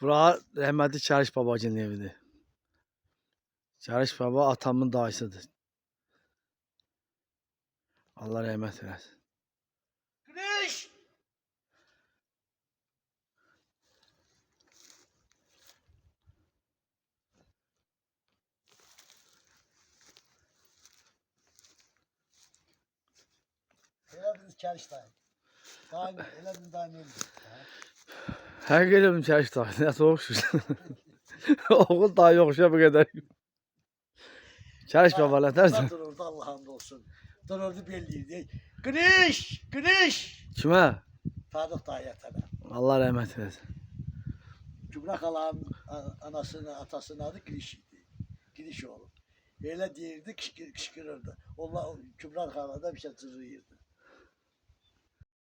Bura rəhmətli Çariş babacının evidir. Çariş baba atamın dayısıdır. Allah rəhmət eləsin. Güneş! Elədiniz Çariş dayı. Daim, elədiniz daim öldü. Həqiq elədim Çariş dayı. Nə soğuksun. Oğul dayı oxşa bu qədər. Çariş baba nətərsən? Dururdu Allah'ın olsun. Dururdu belliydi. Güneş! Güneş! Kimə? Sadık dayı yatana. Allah rəhmət eləsin. Cumrak Allah'ın anasının, atasının adı Güneş idi. Güneş oğlu. Öyle deyirdi, kışkırırdı. Allah Cumrak Allah'da bir şey cızıyırdı.